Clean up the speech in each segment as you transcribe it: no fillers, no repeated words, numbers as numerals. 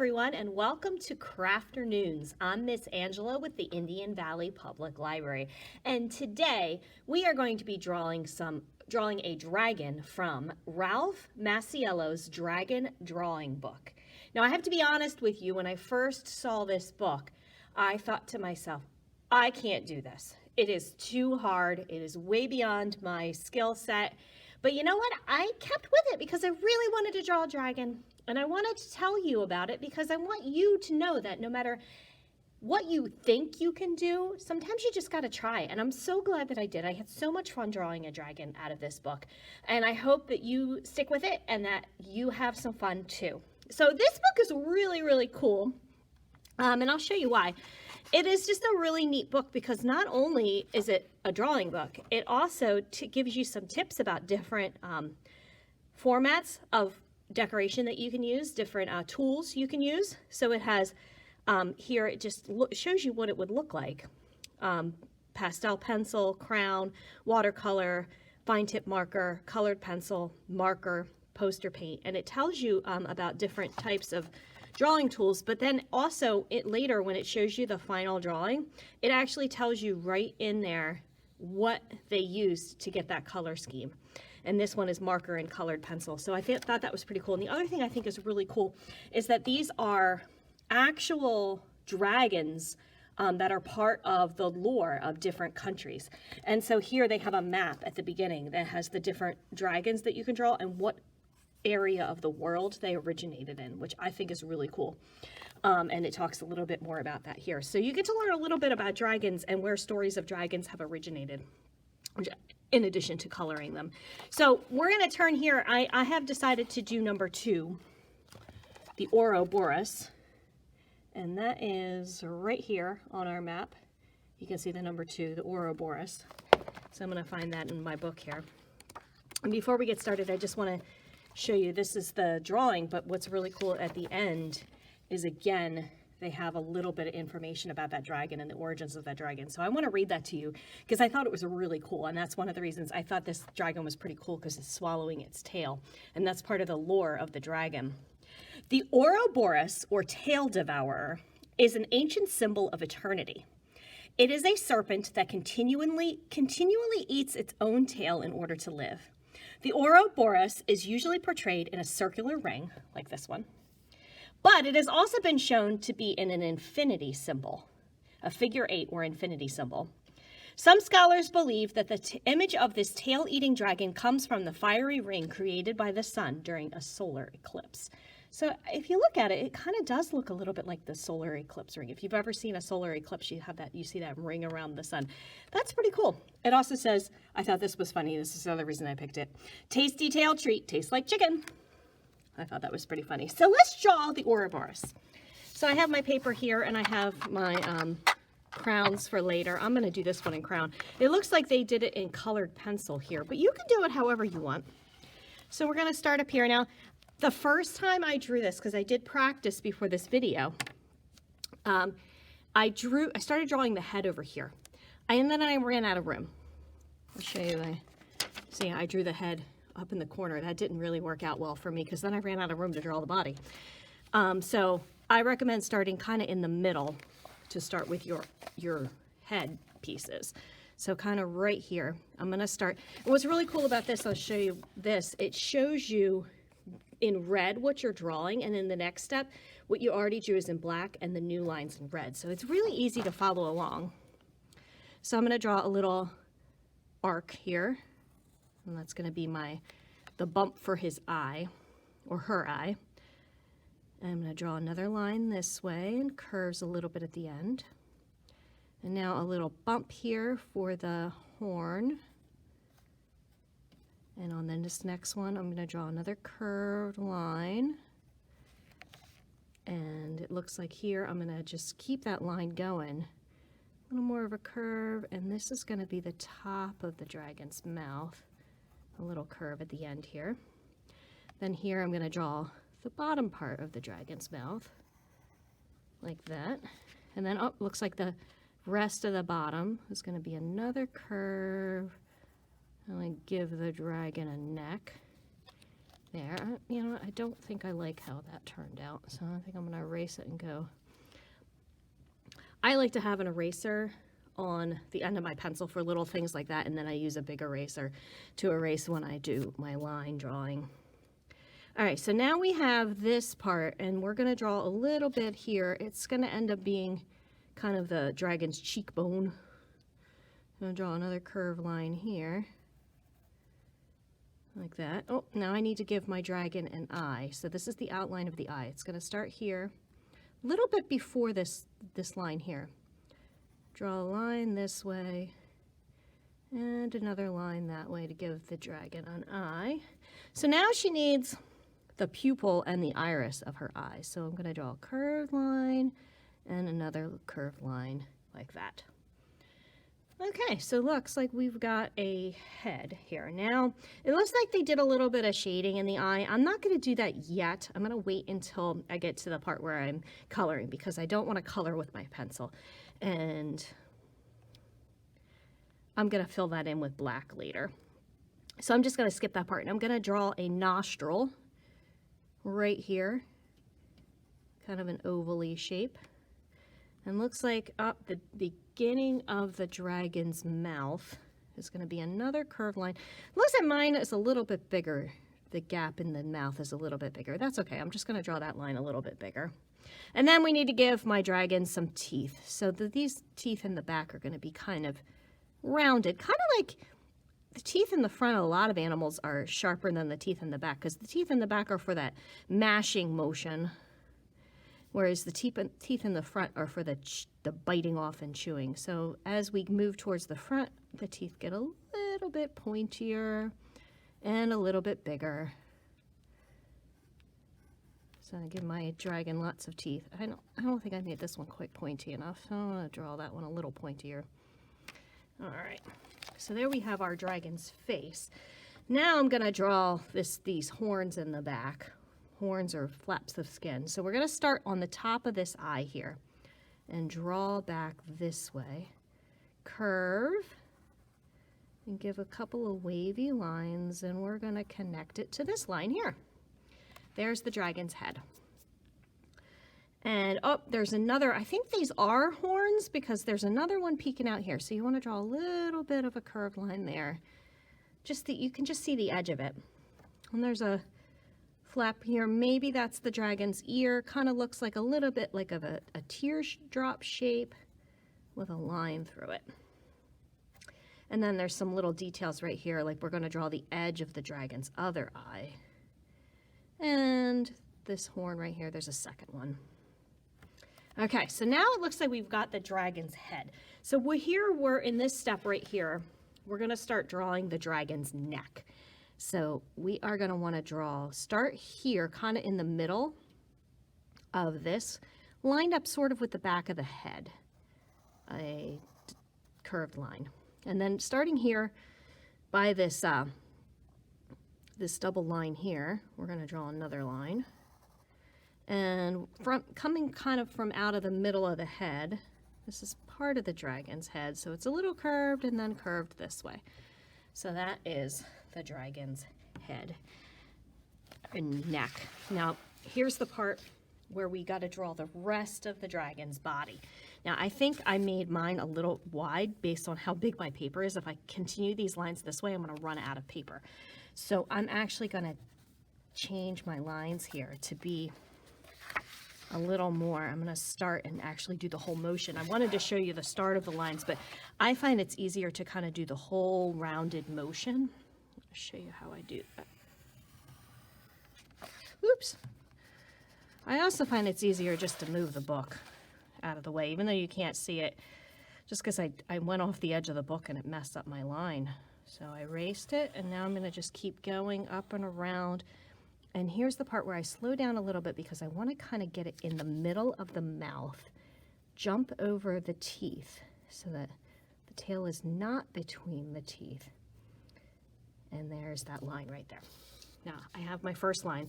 everyone, and welcome to Crafternoons. I'm Miss Angela with the Indian Valley Public Library, and today we are going to be drawing a dragon from Ralph Masiello's Dragon Drawing Book. Now, I have to be honest with you, when I first saw this book, I thought to myself, I can't do this. It is too hard. It is way beyond my skill set. But you know what? I kept with it because I really wanted to draw a dragon. And I wanted to tell you about it because I want you to know that no matter what you think you can do, sometimes you just got to try. And I'm so glad that I did. I had so much fun drawing a dragon out of this book. And I hope that you stick with it and that you have some fun too. So this book is really, really cool. And I'll show you why. It is just a really neat book because not only is it a drawing book, it also gives you some tips about different formats of decoration that you can use, different tools you can use. So it has here, it just shows you what it would look like. Pastel pencil, crayon, watercolor, fine tip marker, colored pencil, marker, poster paint, and it tells you about different types of drawing tools, but then also later when it shows you the final drawing, it actually tells you right in there what they used to get that color scheme. And this one is marker and colored pencil. So I thought that was pretty cool. And the other thing I think is really cool is that these are actual dragons that are part of the lore of different countries. And so here they have a map at the beginning that has the different dragons that you can draw and what area of the world they originated in, which I think is really cool. And it talks a little bit more about that here. So you get to learn a little bit about dragons and where stories of dragons have originated, in addition to coloring them. So we're going to turn here. I have decided to do number 2, the Ouroboros, and that is right here on our map. You can see the number 2, the Ouroboros. So I'm going to find that in my book here. And before we get started, I just want to show you, this is the drawing, but what's really cool at the end is, again, they have a little bit of information about that dragon and the origins of that dragon. So I want to read that to you because I thought it was really cool. And that's one of the reasons I thought this dragon was pretty cool, because it's swallowing its tail. And that's part of the lore of the dragon. The Ouroboros, or tail devourer, is an ancient symbol of eternity. It is a serpent that continually eats its own tail in order to live. The Ouroboros is usually portrayed in a circular ring, like this one, but it has also been shown to be in an infinity symbol, a figure 8 or infinity symbol. Some scholars believe that the image of this tail-eating dragon comes from the fiery ring created by the sun during a solar eclipse. So if you look at it, it kind of does look a little bit like the solar eclipse ring. If you've ever seen a solar eclipse, you see that ring around the sun. That's pretty cool. It also says, I thought this was funny. This is the other reason I picked it. Tasty tail treat, tastes like chicken. I thought that was pretty funny. So let's draw the Ouroboros. So I have my paper here and I have my crowns for later. I'm going to do this one in crayon. It looks like they did it in colored pencil here, but you can do it however you want. So we're going to start up here. Now, the first time I drew this, because I did practice before this video, I started drawing the head over here. And then I ran out of room. I'll show you. See, I drew the head up in the corner. That didn't really work out well for me because then I ran out of room to draw the body. So I recommend starting kind of in the middle to start with your head pieces. So kind of right here, I'm going to start. And what's really cool about this, I'll show you this. It shows you in red what you're drawing, and then the next step, what you already drew is in black and the new lines in red. So it's really easy to follow along. So I'm going to draw a little arc here, and that's going to be the bump for his eye, or her eye. And I'm going to draw another line this way and curves a little bit at the end. And now a little bump here for the horn. And on this next one, I'm going to draw another curved line. And it looks like here, I'm going to just keep that line going. A little more of a curve, and this is going to be the top of the dragon's mouth. A little curve at the end here. Then here, I'm going to draw the bottom part of the dragon's mouth, like that. And then, oh, looks like the rest of the bottom is going to be another curve. I'm going to give the dragon a neck. There, you know, I don't think I like how that turned out, so I think I'm going to erase it and go. I like to have an eraser on the end of my pencil for little things like that, and then I use a big eraser to erase when I do my line drawing. All right, so now we have this part, and we're going to draw a little bit here. It's going to end up being kind of the dragon's cheekbone. I'm going to draw another curved line here. Like that. Oh, now I need to give my dragon an eye. So this is the outline of the eye. It's going to start here, a little bit before this line here. Draw a line this way, and another line that way to give the dragon an eye. So now she needs the pupil and the iris of her eye. So I'm going to draw a curved line and another curved line like that. Okay, so looks like we've got a head here. Now, it looks like they did a little bit of shading in the eye. I'm not going to do that yet. I'm going to wait until I get to the part where I'm coloring because I don't want to color with my pencil. And I'm going to fill that in with black later. So I'm just going to skip that part. And I'm going to draw a nostril right here, kind of an ovally shape. And looks like up the beginning of the dragon's mouth is going to be another curved line. Looks like mine is a little bit bigger. The gap in the mouth is a little bit bigger. That's okay. I'm just going to draw that line a little bit bigger. And then we need to give my dragon some teeth. So these teeth in the back are going to be kind of rounded, kind of like the teeth in the front of a lot of animals are sharper than the teeth in the back because the teeth in the back are for that mashing motion. Whereas the teeth in the front are for the biting off and chewing. So as we move towards the front, the teeth get a little bit pointier and a little bit bigger. So I give my dragon lots of teeth. I don't think I made this one quite pointy enough. So I'm going to draw that one a little pointier. All right. So there we have our dragon's face. Now I'm going to draw these horns in the back. Horns or flaps of skin. So we're going to start on the top of this eye here and draw back this way. Curve and give a couple of wavy lines, and we're going to connect it to this line here. There's the dragon's head. And oh, there's another, I think these are horns because there's another one peeking out here. So you want to draw a little bit of a curved line there. You can just see the edge of it. And there's a flap here. Maybe that's the dragon's ear. Kind of looks like a little bit like of a teardrop shape with a line through it. And then there's some little details right here, like we're going to draw the edge of the dragon's other eye. And this horn right here, there's a second one. Okay, so now it looks like we've got the dragon's head. So we're in this step right here. We're going to start drawing the dragon's neck. So we are going to want to start here, kind of in the middle of this, lined up sort of with the back of the head, a curved line. And then starting here by this, this double line here, we're going to draw another line. And coming kind of from out of the middle of the head, this is part of the dragon's head, so it's a little curved and then curved this way. So that is the dragon's head and neck. Now, here's the part where we got to draw the rest of the dragon's body. Now, I think I made mine a little wide based on how big my paper is. If I continue these lines this way, I'm going to run out of paper. So I'm actually going to change my lines here to be a little more. I'm going to start and actually do the whole motion. I wanted to show you the start of the lines, but I find it's easier to kind of do the whole rounded motion. I'll show you how I do that. Oops. I also find it's easier just to move the book out of the way, even though you can't see it, just because I went off the edge of the book and it messed up my line. So I erased it, and now I'm going to just keep going up and around. And here's the part where I slow down a little bit because I want to kind of get it in the middle of the mouth, jump over the teeth so that the tail is not between the teeth. And there's that line right there. Now I have my first line.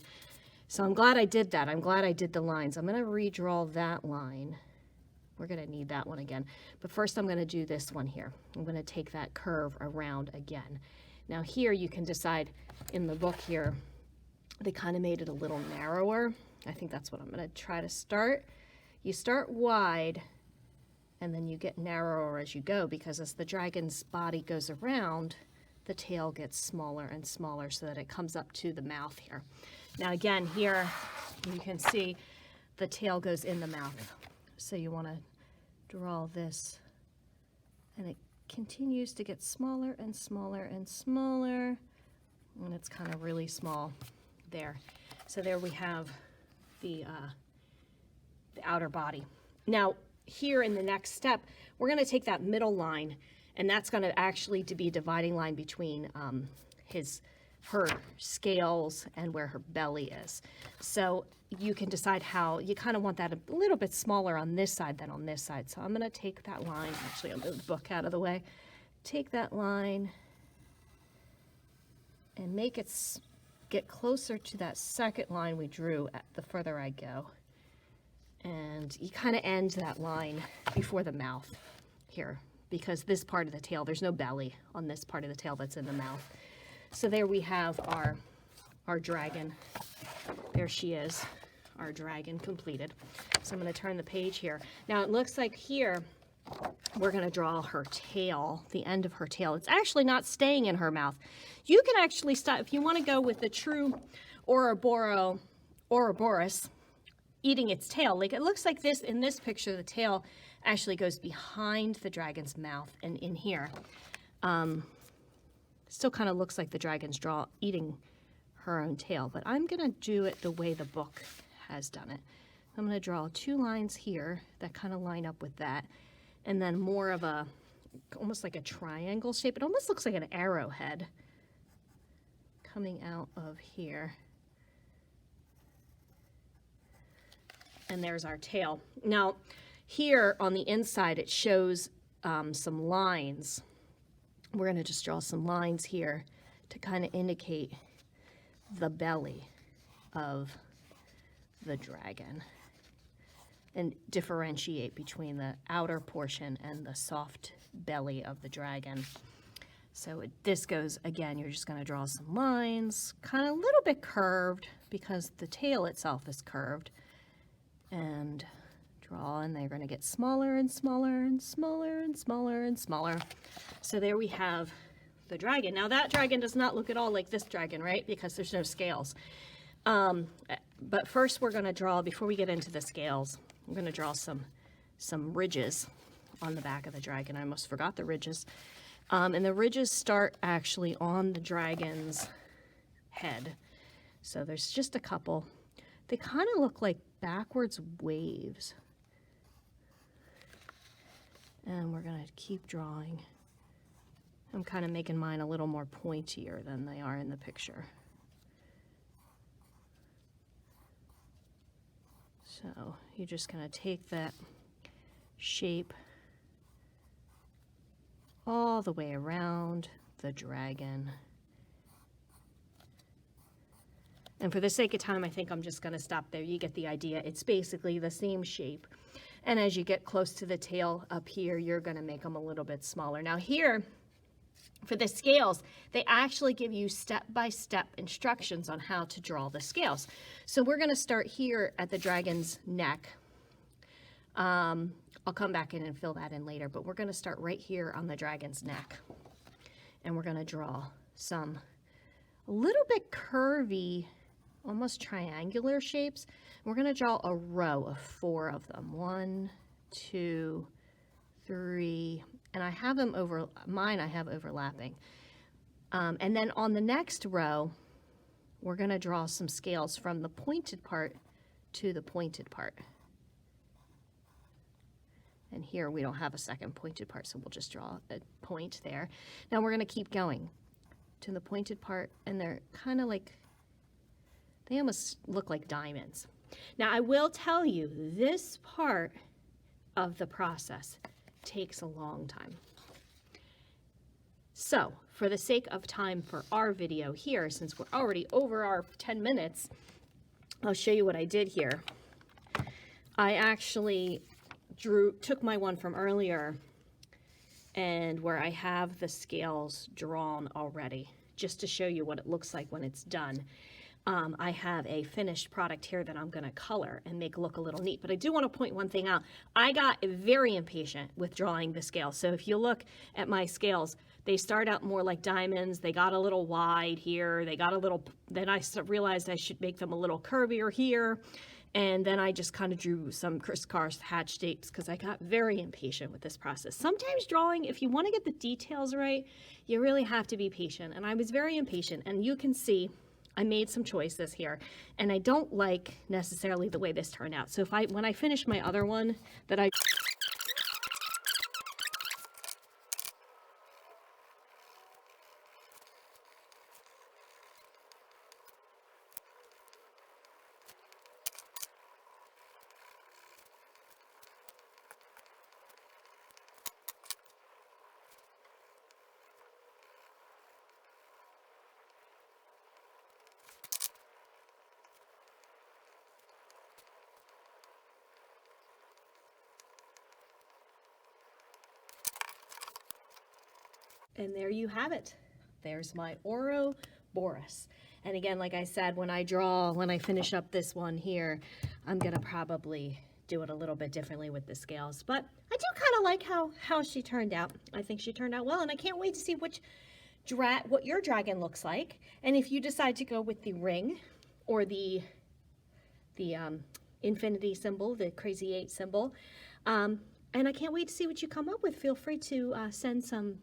So I'm glad I did that. I'm glad I did the lines. I'm going to redraw that line. We're going to need that one again. But first I'm going to do this one here. I'm going to take that curve around again. Now here you can decide in the book here they kind of made it a little narrower. I think that's what I'm going to try to start. You start wide and then you get narrower as you go, because as the dragon's body goes around, the tail gets smaller and smaller so that it comes up to the mouth here. Now again, here you can see the tail goes in the mouth. So you want to draw this, and it continues to get smaller and smaller and smaller, and it's kind of really small there. So there we have the outer body. Now here in the next step, we're going to take that middle line, and that's going to actually to be a dividing line between her scales and where her belly is. So you can decide how you kind of want that a little bit smaller on this side than on this side. So I'm going to take that line, actually I'll move the book out of the way, take that line and make it get closer to that second line we drew the further I go. And you kind of end that line before the mouth here, because this part of the tail, there's no belly on this part of the tail that's in the mouth. So there we have our dragon. There she is, our dragon completed. So I'm going to turn the page here. Now it looks like here we're going to draw her tail, the end of her tail. It's actually not staying in her mouth. You can actually stop, if you want to go with the true Ouroboros, eating its tail. Like it looks like this in this picture, the tail actually goes behind the dragon's mouth, and in here still kind of looks like the dragon's eating her own tail, but I'm gonna do it the way the book has done it. I'm gonna draw 2 lines here that kind of line up with that, and then more of a almost like a triangle shape. It almost looks like an arrowhead coming out of here. And there's our tail. Now, here on the inside, it shows some lines. We're going to just draw some lines here to kind of indicate the belly of the dragon and differentiate between the outer portion and the soft belly of the dragon. So this goes, again, you're just going to draw some lines, kind of a little bit curved because the tail itself is curved. And draw, and they're going to get smaller and smaller and smaller and smaller and smaller. So there we have the dragon. Now that dragon does not look at all like this dragon, right? Because there's no scales. But first we're going to draw, before we get into the scales, I'm going to draw some ridges on the back of the dragon. I almost forgot the ridges. And the ridges start actually on the dragon's head. So there's just a couple. They kind of look like backwards waves. And we're going to keep drawing. I'm kind of making mine a little more pointier than they are in the picture. So you're just going to take that shape all the way around the dragon. And for the sake of time, I think I'm just going to stop there. You get the idea. It's basically the same shape. And as you get close to the tail up here, you're going to make them a little bit smaller. Now here, for the scales, they actually give you step-by-step instructions on how to draw the scales. So we're going to start here at the dragon's neck. I'll come back in and fill that in later, but we're going to start right here on the dragon's neck. And we're going to draw some a little bit curvy, almost triangular shapes. We're going to draw a row of 4 of them. 1, 2, 3, and I have them over, mine I have overlapping. And then on the next row, we're going to draw some scales from the pointed part to the pointed part. And here we don't have a second pointed part, so we'll just draw a point there. Now we're going to keep going to the pointed part, and they're kind of like, they almost look like diamonds. Now I will tell you, this part of the process takes a long time. So for the sake of time for our video here, since we're already over our 10 minutes, I'll show you what I did here. I actually took my one from earlier, and where I have the scales drawn already, just to show you what it looks like when it's done. I have a finished product here that I'm going to color and make look a little neat. But I do want to point one thing out. I got very impatient with drawing the scales. So if you look at my scales, they start out more like diamonds. They got a little wide here. They got a little, then I realized I should make them a little curvier here. And then I just kind of drew some crisscross hatch shapes because I got very impatient with this process. Sometimes drawing, if you want to get the details right, you really have to be patient. And I was very impatient. And you can see I made some choices here. And I don't like necessarily the way this turned out. So when I finish my other one that I And there you have it. There's my Ouroboros. And again, like I said, when I finish up this one here, I'm gonna probably do it a little bit differently with the scales. But I do kind of like how she turned out. I think she turned out well, and I can't wait to see what your dragon looks like. And if you decide to go with the ring or the infinity symbol, the crazy 8 symbol, and I can't wait to see what you come up with. Feel free to send some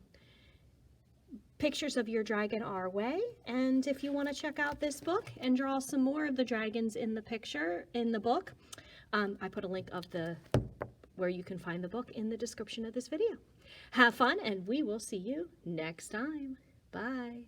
pictures of your dragon our way. And if you want to check out this book and draw some more of the dragons in the book, I put a link of where you can find the book in the description of this video. Have fun, and we will see you next time. Bye.